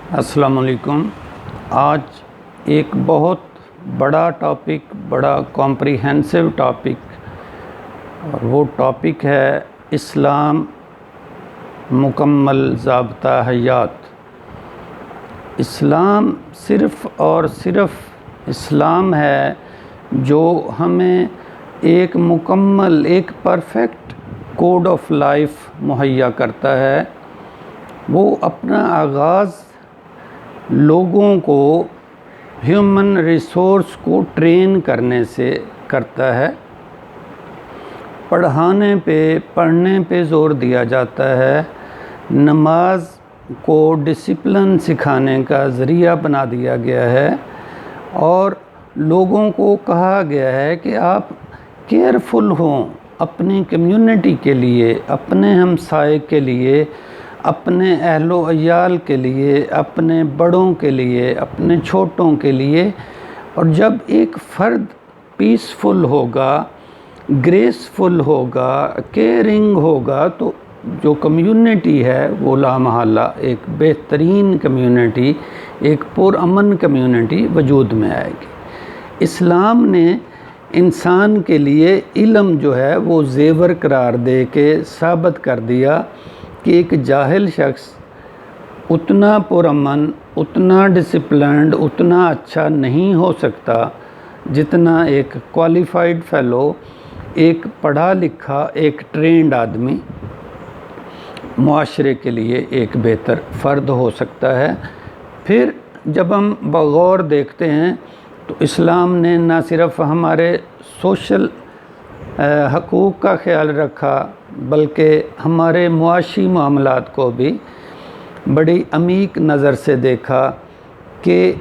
السلام علیکم۔ آج ایک بہت بڑا ٹاپک، بڑا کمپریہنسو ٹاپک، اور وہ ٹاپک ہے اسلام مکمل ضابطہ حیات۔ اسلام صرف اور صرف اسلام ہے جو ہمیں ایک مکمل، ایک پرفیکٹ کوڈ آف لائف مہیا کرتا ہے۔ وہ اپنا آغاز لوگوں کو، ہیومن ریسورس کو ٹرین کرنے سے کرتا ہے۔ پڑھنے پہ زور دیا جاتا ہے، نماز کو ڈسپلن سکھانے کا ذریعہ بنا دیا گیا ہے، اور لوگوں کو کہا گیا ہے کہ آپ کیئرفل ہوں اپنی کمیونٹی کے لیے، اپنے ہمسائے کے لیے، اپنے اہل و عیال کے لیے، اپنے بڑوں کے لیے، اپنے چھوٹوں کے لیے۔ اور جب ایک فرد پیسفل ہوگا، گریسفل ہوگا، کیئرنگ ہوگا، تو جو کمیونٹی ہے وہ لامحالہ ایک بہترین کمیونٹی، ایک پرامن کمیونٹی وجود میں آئے گی۔ اسلام نے انسان کے لیے علم جو ہے وہ زیور قرار دے کے ثابت کر دیا کہ ایک جاہل شخص اتنا پرامن، اتنا ڈسپلنڈ، اتنا اچھا نہیں ہو سکتا جتنا ایک کوالیفائڈ فیلو، ایک پڑھا لکھا، ایک ٹرینڈ آدمی معاشرے کے لیے ایک بہتر فرد ہو سکتا ہے۔ پھر جب ہم بغور دیکھتے ہیں تو اسلام نے نہ صرف ہمارے سوشل حقوق کا خیال رکھا، بلکہ ہمارے معاشی معاملات کو بھی بڑی عمیق نظر سے دیکھا کہ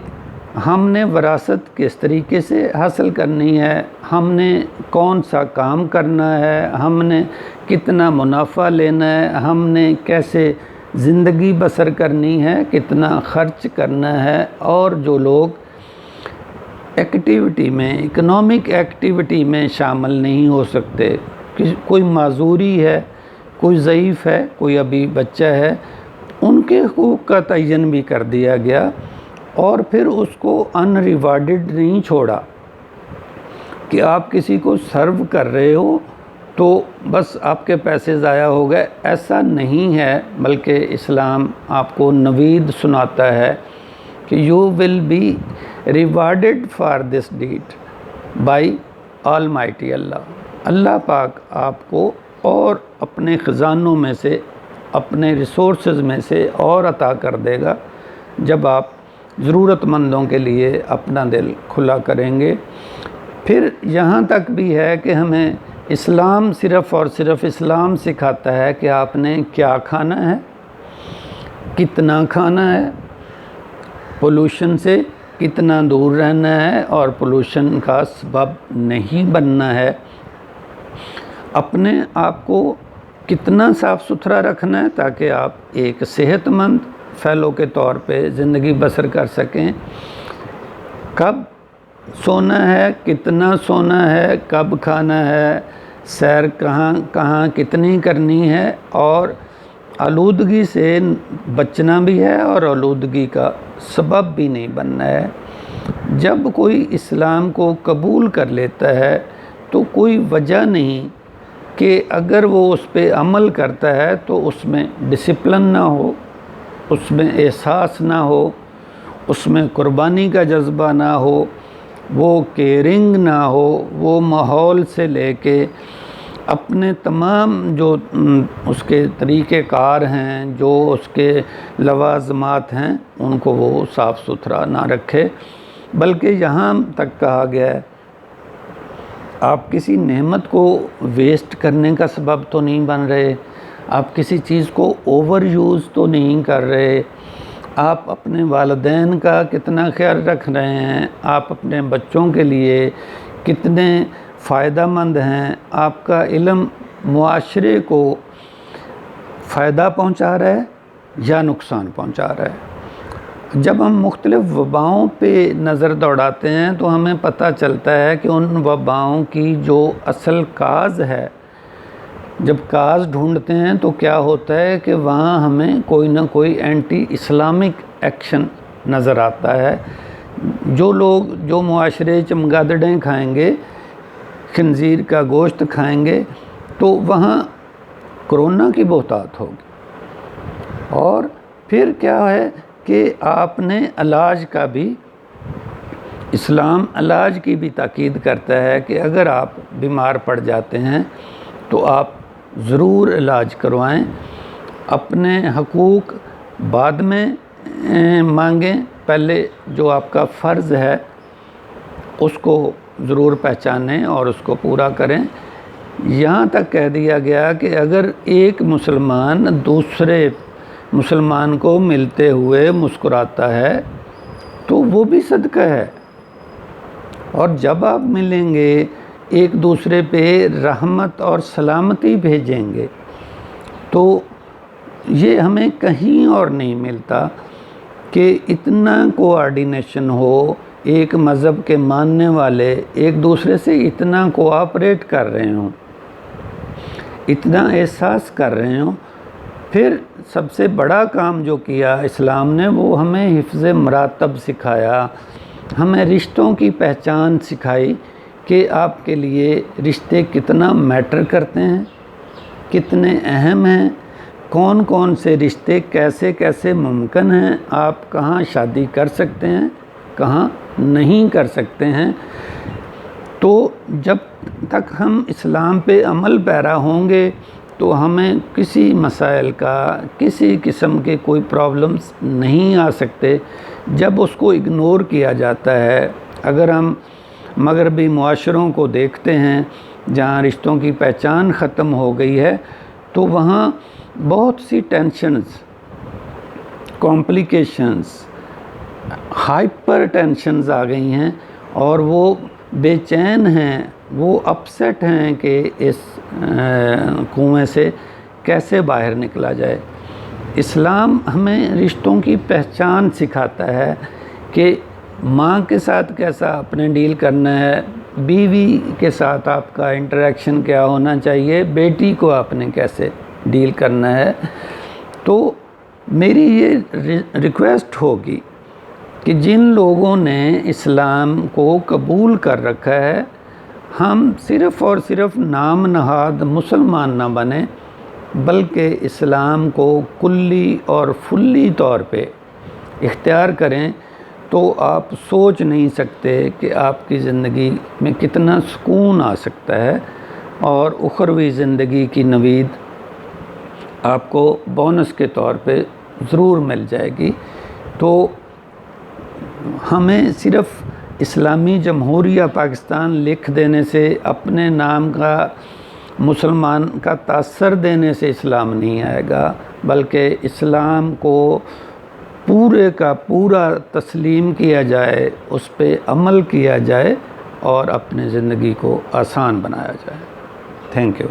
ہم نے وراثت کس طریقے سے حاصل کرنی ہے، ہم نے کون سا کام کرنا ہے، ہم نے کتنا منافع لینا ہے، ہم نے کیسے زندگی بسر کرنی ہے، کتنا خرچ کرنا ہے۔ اور جو لوگ ایکٹیویٹی میں، اکنامک ایکٹیویٹی میں شامل نہیں ہو سکتے، کوئی معذوری ہے، کوئی ضعیف ہے، کوئی ابھی بچہ ہے، ان کے حقوق کا تعین بھی کر دیا گیا۔ اور پھر اس کو ان ریوارڈڈ نہیں چھوڑا کہ آپ کسی کو سرو کر رہے ہو تو بس آپ کے پیسے ضائع ہو گئے، ایسا نہیں ہے، بلکہ اسلام آپ کو نوید سناتا ہے کہ you will be rewarded for this deed by almighty اللہ پاک آپ کو اور اپنے خزانوں میں سے، اپنے ریسورسز میں سے اور عطا کر دے گا جب آپ ضرورت مندوں کے لیے اپنا دل کھلا کریں گے۔ پھر یہاں تک بھی ہے کہ ہمیں اسلام صرف اور صرف اسلام سکھاتا ہے کہ آپ نے کیا کھانا ہے، کتنا کھانا ہے، پولوشن سے کتنا دور رہنا ہے اور پولوشن کا سبب نہیں بننا ہے، اپنے آپ کو کتنا صاف ستھرا رکھنا ہے تاکہ آپ ایک صحت مند فیلو کے طور پہ زندگی بسر کر سکیں، کب سونا ہے، کتنا سونا ہے، کب کھانا ہے، سیر کہاں کتنی کرنی ہے، اور آلودگی سے بچنا بھی ہے اور آلودگی کا سبب بھی نہیں بننا ہے۔ جب کوئی اسلام کو قبول کر لیتا ہے تو کوئی وجہ نہیں کہ اگر وہ اس پہ عمل کرتا ہے تو اس میں ڈسپلن نہ ہو، اس میں احساس نہ ہو، اس میں قربانی کا جذبہ نہ ہو، وہ کیئرنگ نہ ہو، وہ ماحول سے لے کے اپنے تمام جو اس کے طریقہ کار ہیں، جو اس کے لوازمات ہیں، ان کو وہ صاف ستھرا نہ رکھے، بلکہ یہاں تک کہا گیا ہے آپ کسی نعمت کو ویسٹ کرنے کا سبب تو نہیں بن رہے، آپ کسی چیز کو اوور یوز تو نہیں کر رہے، آپ اپنے والدین کا کتنا خیال رکھ رہے ہیں، آپ اپنے بچوں کے لیے کتنے فائدہ مند ہیں، آپ کا علم معاشرے کو فائدہ پہنچا رہا ہے یا نقصان پہنچا رہا ہے۔ جب ہم مختلف وباؤں پہ نظر دوڑاتے ہیں تو ہمیں پتہ چلتا ہے کہ ان وباؤں کی جو اصل کاز ہے، جب کاز ڈھونڈتے ہیں تو کیا ہوتا ہے کہ وہاں ہمیں کوئی نہ کوئی اینٹی اسلامک ایکشن نظر آتا ہے۔ جو لوگ جو معاشرے چمگادڑیں کھائیں گے، خنزیر کا گوشت کھائیں گے، تو وہاں کرونا کی بہتات ہوگی۔ اور پھر کیا ہے کہ آپ نے علاج کا بھی، اسلام علاج کی بھی تاکید کرتا ہے کہ اگر آپ بیمار پڑ جاتے ہیں تو آپ ضرور علاج کروائیں، اپنے حقوق بعد میں مانگیں، پہلے جو آپ کا فرض ہے اس کو ضرور پہچانیں اور اس کو پورا کریں۔ یہاں تک کہہ دیا گیا کہ اگر ایک مسلمان دوسرے مسلمان کو ملتے ہوئے مسکراتا ہے تو وہ بھی صدقہ ہے، اور جب آپ ملیں گے ایک دوسرے پہ رحمت اور سلامتی بھیجیں گے، تو یہ ہمیں کہیں اور نہیں ملتا کہ اتنا کوآرڈینیشن ہو، ایک مذہب کے ماننے والے ایک دوسرے سے اتنا کوآپریٹ کر رہے ہوں، اتنا احساس کر رہے ہوں۔ پھر سب سے بڑا کام جو کیا اسلام نے، وہ ہمیں حفظ مراتب سکھایا، ہمیں رشتوں کی پہچان سکھائی کہ آپ کے لیے رشتے کتنا میٹر کرتے ہیں، کتنے اہم ہیں، کون کون سے رشتے کیسے کیسے ممکن ہیں، آپ کہاں شادی کر سکتے ہیں، کہاں نہیں کر سکتے ہیں۔ تو جب تک ہم اسلام پہ عمل پیرا ہوں گے تو ہمیں کسی مسائل کا، کسی قسم کے کوئی پرابلمز نہیں آ سکتے۔ جب اس کو اگنور کیا جاتا ہے، اگر ہم مغربی معاشروں کو دیکھتے ہیں جہاں رشتوں کی پہچان ختم ہو گئی ہے، تو وہاں بہت سی ٹینشنز، کمپلیکیشنز، ہائپر ٹینشنز آ گئی ہیں، اور وہ بے چین ہیں، وہ اپسیٹ ہیں کہ اس کنویں سے کیسے باہر نکلا جائے۔ اسلام ہمیں رشتوں کی پہچان سکھاتا ہے کہ ماں کے ساتھ کیسا اپنے ڈیل کرنا ہے، بیوی کے ساتھ آپ کا انٹریکشن کیا ہونا چاہیے، بیٹی کو آپ نے کیسے ڈیل کرنا ہے۔ تو میری یہ ریکویسٹ ہوگی کہ جن لوگوں نے اسلام کو قبول کر رکھا ہے، ہم صرف اور صرف نام نہاد مسلمان نہ بنیں، بلکہ اسلام کو کلی اور فلی طور پہ اختیار کریں، تو آپ سوچ نہیں سکتے کہ آپ کی زندگی میں کتنا سکون آ سکتا ہے، اور اخروی زندگی کی نوید آپ کو بونس کے طور پہ ضرور مل جائے گی۔ تو ہمیں صرف اسلامی جمہوریہ پاکستان لکھ دینے سے، اپنے نام کا مسلمان کا تاثر دینے سے اسلام نہیں آئے گا، بلکہ اسلام کو پورے کا پورا تسلیم کیا جائے، اس پہ عمل کیا جائے، اور اپنے زندگی کو آسان بنایا جائے۔ Thank you.